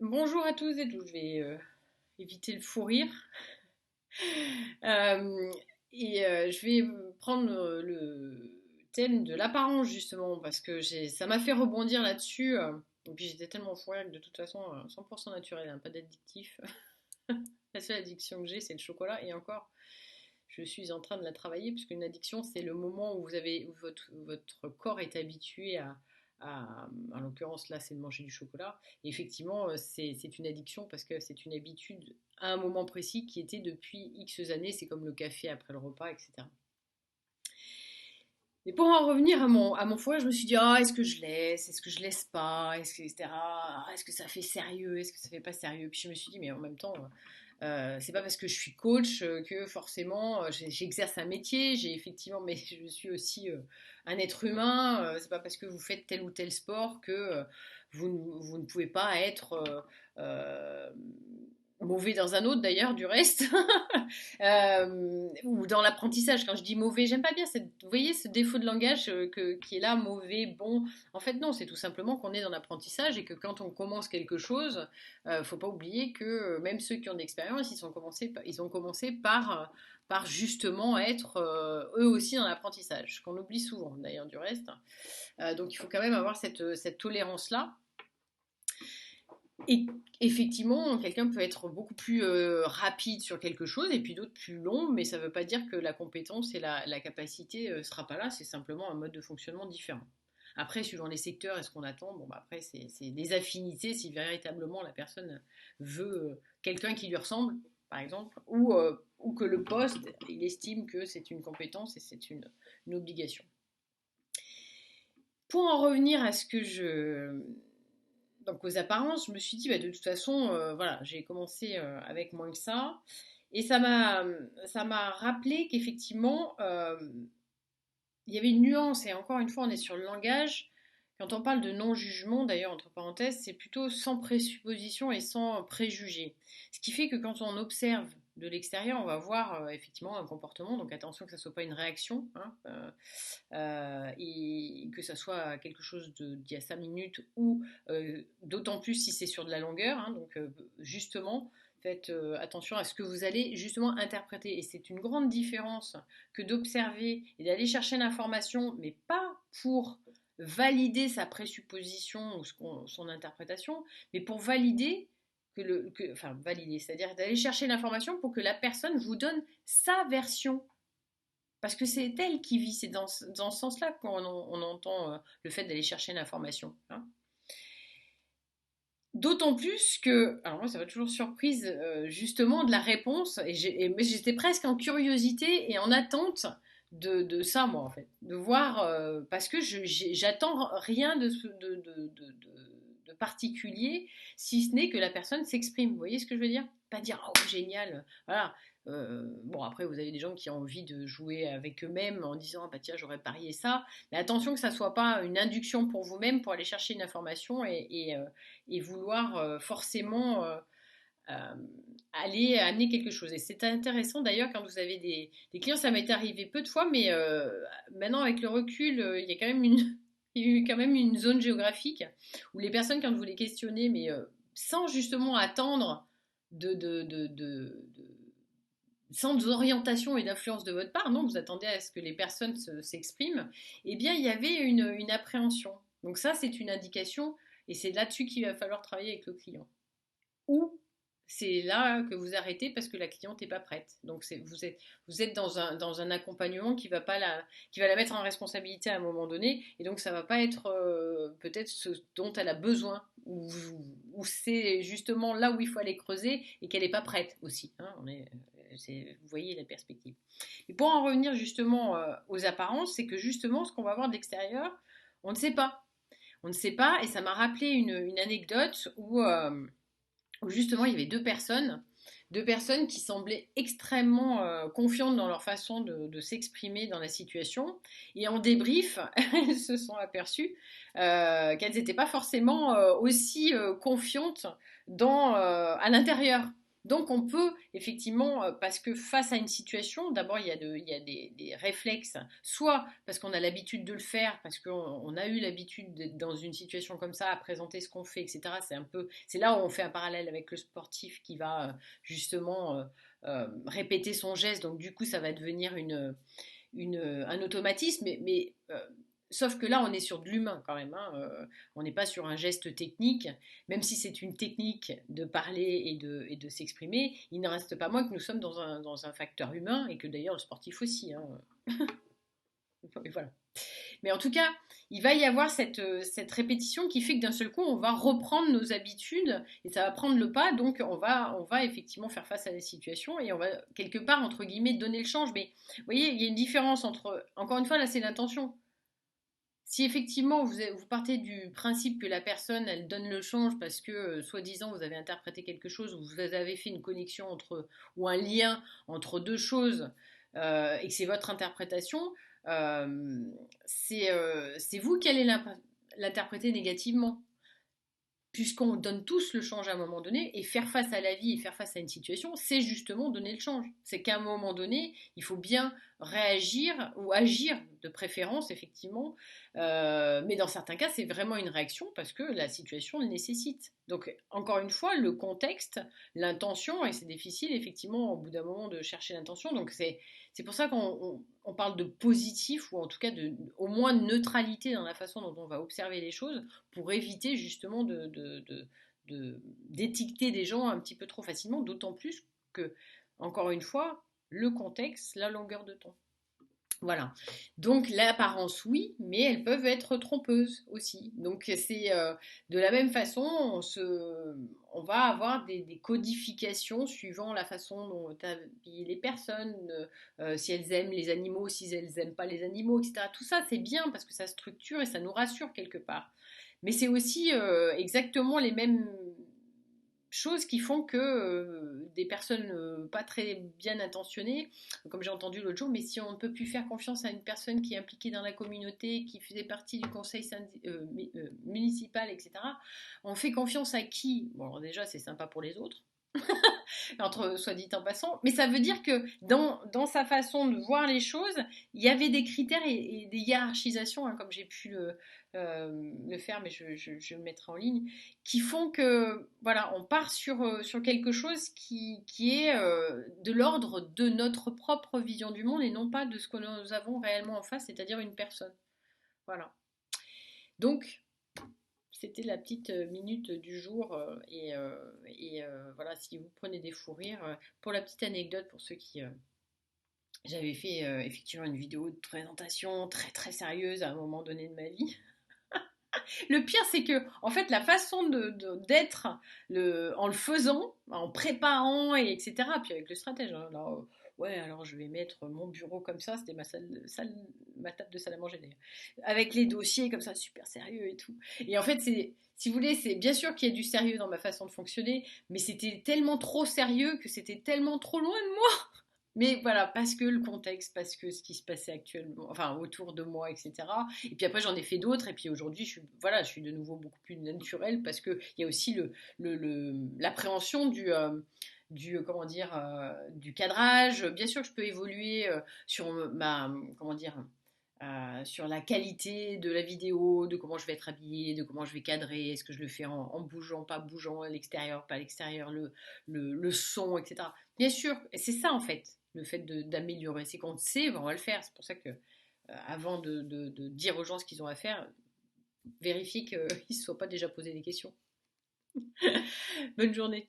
Bonjour à tous et toutes, je vais éviter le fou rire. Euh, je vais prendre le thème de l'apparence justement parce que ça m'a fait rebondir là-dessus. Et puis j'étais tellement fou rire que de toute façon 100% naturel, hein, pas d'addictif. La seule addiction que j'ai c'est le chocolat et encore je suis en train de la travailler puisqu'une addiction c'est le moment où où votre corps est habitué en l'occurrence là c'est de manger du chocolat. Et effectivement c'est une addiction parce que c'est une habitude à un moment précis qui était depuis X années, c'est comme le café après le repas, etc. Mais pour en revenir à mon foie, je me suis dit, ah, est-ce que je laisse, est-ce que je laisse pas, etc. Ah, est-ce que ça fait sérieux, est-ce que ça fait pas sérieux. Puis je me suis dit, mais en même temps, c'est pas parce que je suis coach que forcément j'exerce un métier. J'ai effectivement, mais je suis aussi un être humain. C'est pas parce que vous faites tel ou tel sport que vous ne pouvez pas être mauvais dans un autre d'ailleurs du reste. Ou dans l'apprentissage. Quand je dis mauvais, j'aime pas bien vous voyez ce défaut de langage qui est là, mauvais, bon. En fait, non, c'est tout simplement qu'on est dans l'apprentissage et que quand on commence quelque chose, faut pas oublier que même ceux qui ont de l'expérience, ils ont commencé par justement être eux aussi dans l'apprentissage, ce qu'on oublie souvent d'ailleurs du reste. Donc il faut quand même avoir cette tolérance-là. Et effectivement, quelqu'un peut être beaucoup plus rapide sur quelque chose et puis d'autres plus long, mais ça ne veut pas dire que la compétence et la capacité ne sera pas là, c'est simplement un mode de fonctionnement différent. Après, suivant les secteurs et ce qu'on attend, bon, bah après, c'est des affinités si véritablement la personne veut quelqu'un qui lui ressemble, par exemple, ou que le poste, il estime que c'est une compétence et c'est une obligation. Pour en revenir à ce que donc aux apparences, je me suis dit, bah, de toute façon, voilà, j'ai commencé avec moins que ça. Et ça m'a rappelé qu'effectivement, il y avait une nuance. Et encore une fois, on est sur le langage. Quand on parle de non-jugement, d'ailleurs, entre parenthèses, c'est plutôt sans présupposition et sans préjugés. Ce qui fait que quand on observe de l'extérieur, on va voir effectivement un comportement. Donc attention que ça ne soit pas une réaction, hein, et que ça soit quelque chose d'il y a 5 minutes ou d'autant plus si c'est sur de la longueur. Hein, donc justement, faites attention à ce que vous allez justement interpréter. Et c'est une grande différence que d'observer et d'aller chercher l'information, mais pas pour valider sa présupposition ou son interprétation, mais pour valider enfin valider, c'est-à-dire d'aller chercher l'information pour que la personne vous donne sa version parce que c'est elle qui vit, c'est dans ce sens-là qu'on entend le fait d'aller chercher l'information. Hein. D'autant plus que, alors moi ça m'a toujours surprise justement de la réponse, mais j'étais presque en curiosité et en attente de ça moi en fait, de voir, parce que j'attends rien de particulier, si ce n'est que la personne s'exprime. Vous voyez ce que je veux dire? Pas dire oh génial, voilà. Bon après vous avez des gens qui ont envie de jouer avec eux-mêmes en disant ah, bah tiens j'aurais parié ça, mais attention que ça soit pas une induction pour vous-même pour aller chercher une information et vouloir forcément euh, aller amener quelque chose. Et c'est intéressant d'ailleurs quand vous avez des clients, ça m'est arrivé peu de fois, mais maintenant avec le recul, il y a quand même il y a eu quand même une zone géographique où les personnes, quand vous les questionnez, mais sans justement attendre de sans orientation et d'influence de votre part, non, vous attendez à ce que les personnes s'expriment, eh bien, il y avait une appréhension. Donc ça, c'est une indication, et c'est là-dessus qu'il va falloir travailler avec le client. Ou c'est là que vous arrêtez parce que la cliente n'est pas prête. Donc vous êtes dans un accompagnement qui va la mettre en responsabilité à un moment donné, et donc ça va pas être peut-être ce dont elle a besoin, ou c'est justement là où il faut aller creuser et qu'elle n'est pas prête aussi. Hein, vous voyez la perspective. Et pour en revenir justement aux apparences, c'est que justement ce qu'on va voir de l'extérieur, on ne sait pas. On ne sait pas, et ça m'a rappelé une anecdote où justement il y avait deux personnes qui semblaient extrêmement confiantes dans leur façon de s'exprimer dans la situation. Et en débrief, elles se sont aperçues qu'elles n'étaient pas forcément aussi confiantes à l'intérieur. Donc on peut effectivement, parce que face à une situation, d'abord il y a des réflexes, soit parce qu'on a l'habitude de le faire, parce qu'on a eu l'habitude d'être dans une situation comme ça, à présenter ce qu'on fait, etc. C'est là où on fait un parallèle avec le sportif qui va justement répéter son geste, donc du coup ça va devenir un automatisme, sauf que là, on est sur de l'humain quand même. Hein, on n'est pas sur un geste technique, même si c'est une technique de parler et de s'exprimer. Il ne reste pas moins que nous sommes dans un facteur humain et que d'ailleurs le sportif aussi. Hein. Et voilà. Mais en tout cas, il va y avoir cette répétition qui fait que d'un seul coup, on va reprendre nos habitudes et ça va prendre le pas. Donc, on va effectivement faire face à des situations et on va quelque part, entre guillemets, donner le change. Mais vous voyez, il y a une différence entre, encore une fois, là, c'est l'intention. Si effectivement vous partez du principe que la personne elle donne le change parce que soi-disant vous avez interprété quelque chose ou vous avez fait une connexion entre ou un lien entre deux choses et que c'est votre interprétation, euh, c'est vous qui allez l'interpréter négativement puisqu'on donne tous le change à un moment donné, et faire face à la vie et faire face à une situation, c'est justement donner le change. C'est qu'à un moment donné, il faut bien réagir ou agir de préférence, effectivement, mais dans certains cas, c'est vraiment une réaction parce que la situation le nécessite. Donc, encore une fois, le contexte, l'intention, et c'est difficile, effectivement, au bout d'un moment, de chercher l'intention. Donc, c'est pour ça qu'on parle de positif, ou en tout cas au moins de neutralité dans la façon dont on va observer les choses, pour éviter justement d'étiqueter des gens un petit peu trop facilement, d'autant plus que, encore une fois, le contexte, la longueur de temps. Voilà. Donc l'apparence, oui, mais elles peuvent être trompeuses aussi. Donc c'est de la même façon, on va avoir des codifications suivant la façon dont tu habillé les personnes, si elles aiment les animaux, si elles n'aiment pas les animaux, etc. Tout ça, c'est bien parce que ça structure et ça nous rassure quelque part. Mais c'est aussi exactement les mêmes choses qui font que des personnes pas très bien intentionnées, comme j'ai entendu l'autre jour, mais si on ne peut plus faire confiance à une personne qui est impliquée dans la communauté, qui faisait partie du conseil municipal, etc., on fait confiance à qui? Bon, alors déjà, c'est sympa pour les autres, entre soit dit en passant, mais ça veut dire que dans sa façon de voir les choses, il y avait des critères et des hiérarchisations, hein, comme j'ai pu le faire, mais je le mettrai en ligne, qui font que voilà, on part sur quelque chose qui est de l'ordre de notre propre vision du monde et non pas de ce que nous avons réellement en face, c'est-à-dire une personne. Voilà. Donc, c'était la petite minute du jour voilà, si vous prenez des fous rires, pour la petite anecdote, pour ceux qui j'avais fait effectivement une vidéo de présentation très très sérieuse à un moment donné de ma vie. Le pire, c'est que, en fait, la façon d'être en le faisant, en préparant, et etc., puis avec le stratège, hein, là, ouais, alors je vais mettre mon bureau comme ça, c'était ma table de salle à manger d'ailleurs, avec les dossiers comme ça, super sérieux et tout. Et en fait, si vous voulez, c'est bien sûr qu'il y a du sérieux dans ma façon de fonctionner, mais c'était tellement trop sérieux que c'était tellement trop loin de moi. Mais voilà, parce que le contexte, parce que ce qui se passait actuellement, enfin autour de moi, etc. Et puis après, j'en ai fait d'autres. Et puis aujourd'hui, voilà, je suis de nouveau beaucoup plus naturelle parce qu'il y a aussi l'appréhension comment dire, du cadrage. Bien sûr que je peux évoluer sur comment dire, sur la qualité de la vidéo, de comment je vais être habillée, de comment je vais cadrer, est-ce que je le fais en bougeant, pas bougeant, à l'extérieur, pas à l'extérieur, le son, etc. Bien sûr, et c'est ça en fait, le fait d'améliorer, c'est qu'on sait, ben, on va le faire. C'est pour ça que avant de dire aux gens ce qu'ils ont à faire, vérifiez qu'ils ne se soient pas déjà posé des questions. Bonne journée.